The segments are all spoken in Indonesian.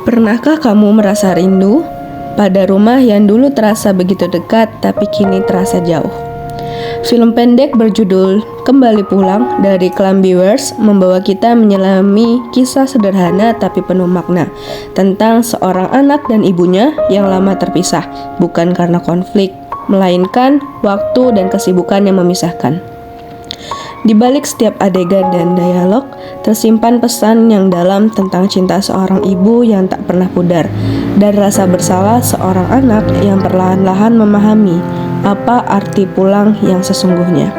Pernahkah kamu merasa rindu pada rumah yang dulu terasa begitu dekat tapi kini terasa jauh? Film pendek berjudul Kembali Pulang dari Clambyverse membawa kita menyelami kisah sederhana tapi penuh makna tentang seorang anak dan ibunya yang lama terpisah, bukan karena konflik, melainkan waktu dan kesibukan yang memisahkan. Di balik setiap adegan dan dialog, tersimpan pesan yang dalam tentang cinta seorang ibu yang tak pernah pudar, dan rasa bersalah seorang anak yang perlahan-lahan memahami apa arti pulang yang sesungguhnya.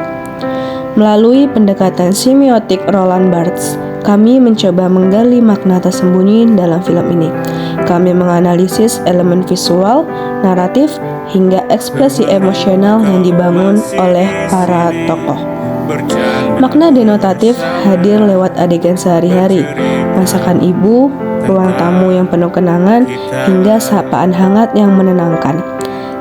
Melalui pendekatan semiotik Roland Barthes, kami mencoba menggali makna tersembunyi dalam film ini. Kami menganalisis elemen visual, naratif, hingga ekspresi emosional yang dibangun oleh para tokoh. Makna denotatif hadir lewat adegan sehari-hari, masakan ibu, ruang tamu yang penuh kenangan, hingga sapaan hangat yang menenangkan.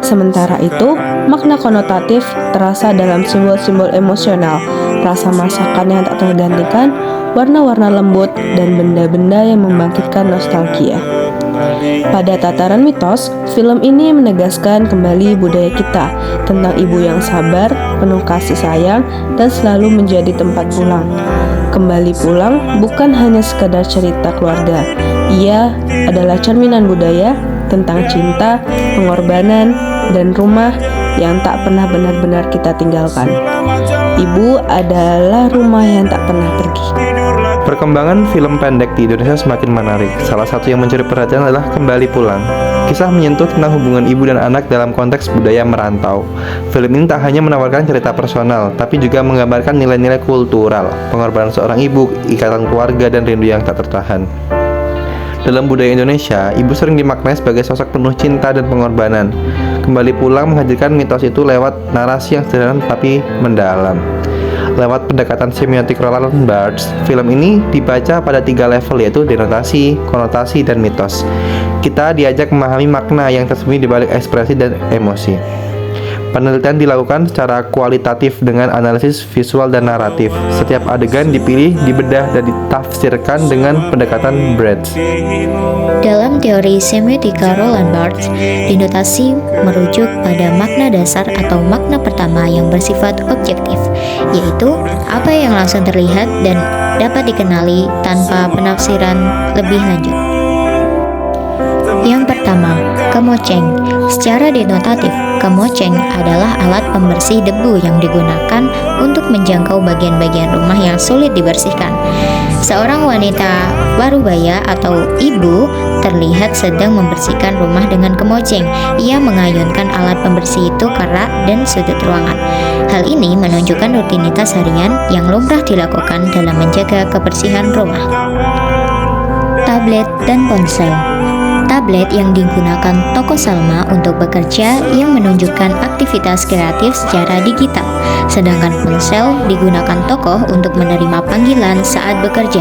Sementara itu, makna konotatif terasa dalam simbol-simbol emosional, rasa masakan yang tak tergantikan, warna-warna lembut, dan benda-benda yang membangkitkan nostalgia. Pada tataran mitos, film ini menegaskan kembali budaya kita tentang ibu yang sabar, penuh kasih sayang, dan selalu menjadi tempat pulang. Kembali pulang bukan hanya sekadar cerita keluarga, ia adalah cerminan budaya tentang cinta, pengorbanan, dan rumah yang tak pernah benar-benar kita tinggalkan. Ibu adalah rumah yang tak pernah pergi. Perkembangan film pendek di Indonesia semakin menarik. Salah satu yang mencuri perhatian adalah Kembali Pulang. Kisah menyentuh tentang hubungan ibu dan anak dalam konteks budaya merantau. Film ini tak hanya menawarkan cerita personal, tapi juga menggambarkan nilai-nilai kultural, pengorbanan seorang ibu, ikatan keluarga, dan rindu yang tak tertahan. Dalam budaya Indonesia, ibu sering dimaknai sebagai sosok penuh cinta dan pengorbanan. Kembali Pulang menghadirkan mitos itu lewat narasi yang sederhana tapi mendalam. Lewat pendekatan semiotik Roland Barthes, film ini dibaca pada 3 level, yaitu denotasi, konotasi, dan mitos. Kita diajak memahami makna yang tersembunyi di balik ekspresi dan emosi. Penelitian dilakukan secara kualitatif dengan analisis visual dan naratif. Setiap adegan dipilih, dibedah, dan ditafsirkan dengan pendekatan Barthes. Dalam teori semiotika Roland Barthes, denotasi merujuk pada makna dasar atau makna pertama yang bersifat objektif, yaitu apa yang langsung terlihat dan dapat dikenali tanpa penafsiran lebih lanjut. Yang pertama, kemoceng. Secara denotatif, kemoceng adalah alat pembersih debu yang digunakan untuk menjangkau bagian-bagian rumah yang sulit dibersihkan. Seorang wanita parubaya atau ibu terlihat sedang membersihkan rumah dengan kemoceng. Ia mengayunkan alat pembersih itu ke rak dan sudut ruangan. Hal ini menunjukkan rutinitas harian yang lumrah dilakukan dalam menjaga kebersihan rumah. Tablet dan ponsel. Tablet yang digunakan tokoh Salma untuk bekerja yang menunjukkan aktivitas kreatif secara digital, sedangkan ponsel digunakan tokoh untuk menerima panggilan saat bekerja.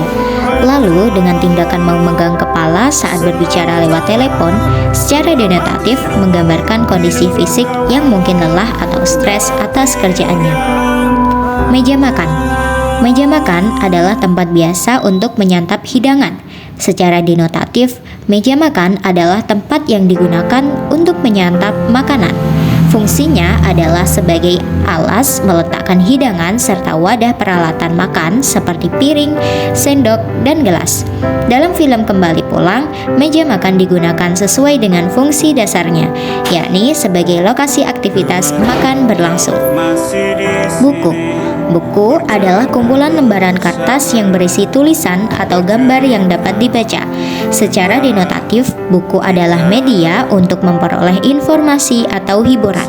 Lalu dengan tindakan memegang kepala saat berbicara lewat telepon, secara denotatif menggambarkan kondisi fisik yang mungkin lelah atau stres atas kerjaannya. Meja makan. Meja makan adalah tempat biasa untuk menyantap hidangan. Secara denotatif, meja makan adalah tempat yang digunakan untuk menyantap makanan. Fungsinya adalah sebagai alas meletakkan hidangan serta wadah peralatan makan seperti piring, sendok, dan gelas. Dalam film Kembali Pulang, meja makan digunakan sesuai dengan fungsi dasarnya, yakni sebagai lokasi aktivitas makan berlangsung. Buku. Buku adalah kumpulan lembaran kertas yang berisi tulisan atau gambar yang dapat dibaca. Secara denotatif, buku adalah media untuk memperoleh informasi atau hiburan.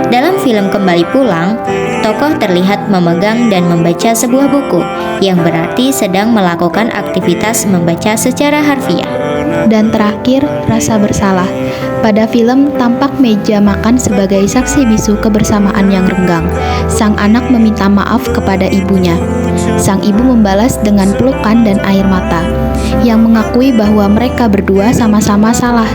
Dalam film Kembali Pulang, tokoh terlihat memegang dan membaca sebuah buku, yang berarti sedang melakukan aktivitas membaca secara harfiah. Dan terakhir, rasa bersalah. Pada film, tampak meja makan sebagai saksi bisu kebersamaan yang renggang. Sang anak meminta maaf kepada ibunya. Sang ibu membalas dengan pelukan dan air mata, yang mengakui bahwa mereka berdua sama-sama salah.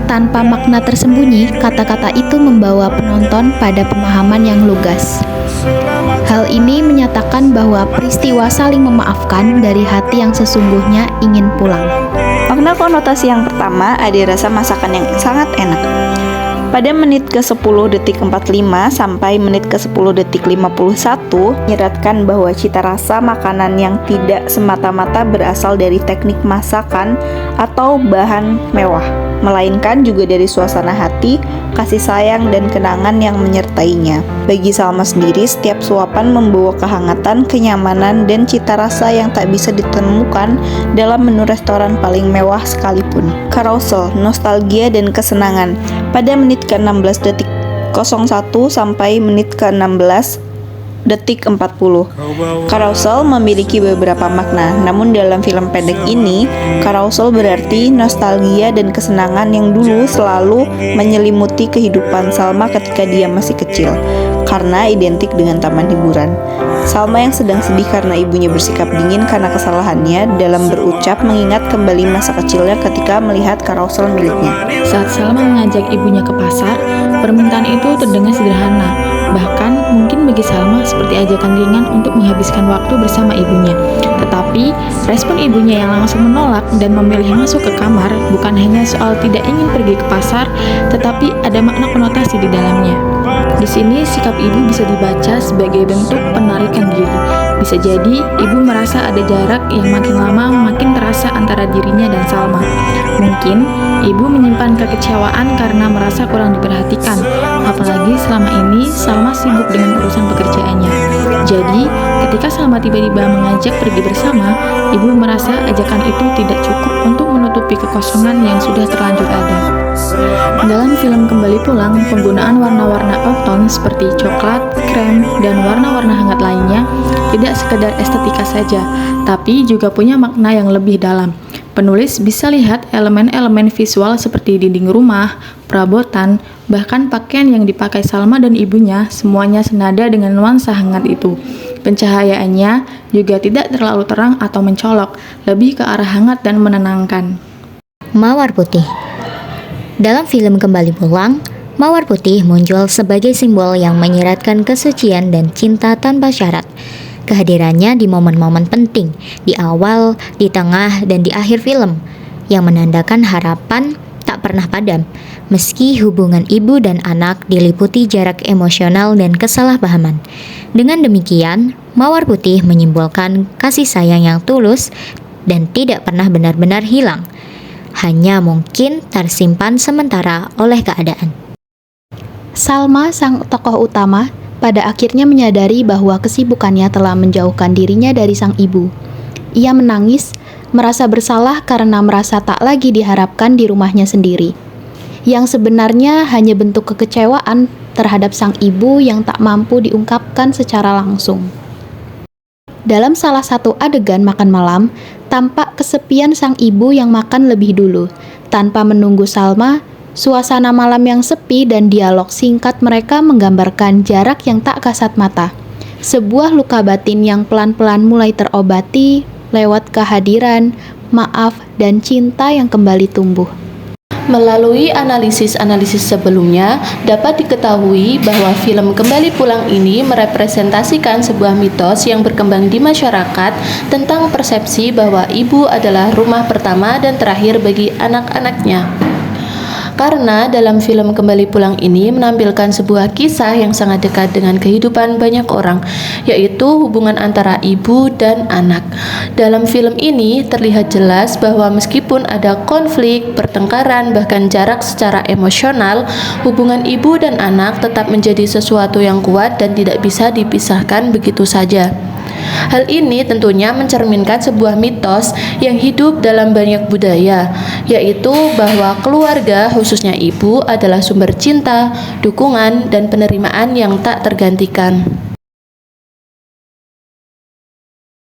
Tanpa makna tersembunyi, kata-kata itu membawa penonton pada pemahaman yang lugas. Hal ini menyatakan bahwa peristiwa saling memaafkan dari hati yang sesungguhnya ingin pulang. Makna konotasi yang pertama ada rasa masakan yang sangat enak. Pada menit ke-10 detik 45 sampai menit ke-10 detik 51 menyeratkan bahwa cita rasa makanan yang tidak semata-mata berasal dari teknik masakan atau bahan mewah, melainkan juga dari suasana hati, kasih sayang, dan kenangan yang menyertainya. Bagi Salma sendiri, setiap suapan membawa kehangatan, kenyamanan, dan cita rasa yang tak bisa ditemukan dalam menu restoran paling mewah sekalipun. Carousel, nostalgia, dan kesenangan. Pada menit ke-16 detik 01 sampai menit ke-16 detik 40. Carousel memiliki beberapa makna, namun dalam film pendek ini, carousel berarti nostalgia dan kesenangan yang dulu selalu menyelimuti kehidupan Salma ketika dia masih kecil, karena identik dengan taman hiburan. Salma yang sedang sedih karena ibunya bersikap dingin karena kesalahannya dalam berucap mengingat kembali masa kecilnya ketika melihat carousel miliknya. Saat Salma mengajak ibunya ke pasar, permintaan itu terdengar sederhana. Bahkan mungkin bagi Salma seperti ajakan ringan untuk menghabiskan waktu bersama ibunya. Tetapi respon ibunya yang langsung menolak dan memilih masuk ke kamar bukan hanya soal tidak ingin pergi ke pasar, tetapi ada makna konotasi di dalamnya. Di sini sikap ibu bisa dibaca sebagai bentuk penarikan diri. Bisa jadi ibu merasa ada jarak yang makin lama makin terasa antara dirinya dan Salma. Mungkin ibu menyimpan kekecewaan karena merasa kurang diperhatikan, apalagi selama ini Salma sibuk dengan urusan pekerjaannya. Jadi, ketika Salma tiba-tiba mengajak pergi bersama, ibu merasa ajakan itu tidak cukup untuk menutupi kekosongan yang sudah terlanjur ada. Dalam film Kembali Pulang, penggunaan warna-warna earth tone seperti coklat, krem, dan warna-warna hangat lainnya tidak sekedar estetika saja, tapi juga punya makna yang lebih dalam. Penulis bisa lihat elemen-elemen visual seperti dinding rumah, perabotan, bahkan pakaian yang dipakai Salma dan ibunya, semuanya senada dengan nuansa hangat itu. Pencahayaannya juga tidak terlalu terang atau mencolok, lebih ke arah hangat dan menenangkan. Mawar putih. Dalam film Kembali Pulang, mawar putih muncul sebagai simbol yang menyiratkan kesucian dan cinta tanpa syarat. Kehadirannya di momen-momen penting, di awal, di tengah, dan di akhir film, yang menandakan harapan tak pernah padam, meski hubungan ibu dan anak diliputi jarak emosional dan kesalahpahaman. Dengan demikian, mawar putih menyimbolkan kasih sayang yang tulus dan tidak pernah benar-benar hilang, hanya mungkin tersimpan sementara oleh keadaan. Salma, sang tokoh utama, pada akhirnya menyadari bahwa kesibukannya telah menjauhkan dirinya dari sang ibu. Ia menangis, merasa bersalah karena merasa tak lagi diharapkan di rumahnya sendiri, yang sebenarnya hanya bentuk kekecewaan terhadap sang ibu yang tak mampu diungkapkan secara langsung. Dalam salah satu adegan makan malam, tampak kesepian sang ibu yang makan lebih dulu. Tanpa menunggu Salma, suasana malam yang sepi dan dialog singkat mereka menggambarkan jarak yang tak kasat mata. Sebuah luka batin yang pelan-pelan mulai terobati lewat kehadiran, maaf, dan cinta yang kembali tumbuh. Melalui analisis-analisis sebelumnya, dapat diketahui bahwa film Kembali Pulang ini merepresentasikan sebuah mitos yang berkembang di masyarakat tentang persepsi bahwa ibu adalah rumah pertama dan terakhir bagi anak-anaknya. Karena dalam film Kembali Pulang ini menampilkan sebuah kisah yang sangat dekat dengan kehidupan banyak orang, yaitu hubungan antara ibu dan anak. Dalam film ini terlihat jelas bahwa meskipun ada konflik, pertengkaran, bahkan jarak secara emosional, hubungan ibu dan anak tetap menjadi sesuatu yang kuat dan tidak bisa dipisahkan begitu saja. Hal ini tentunya mencerminkan sebuah mitos yang hidup dalam banyak budaya, yaitu bahwa keluarga, khususnya ibu, adalah sumber cinta, dukungan, dan penerimaan yang tak tergantikan.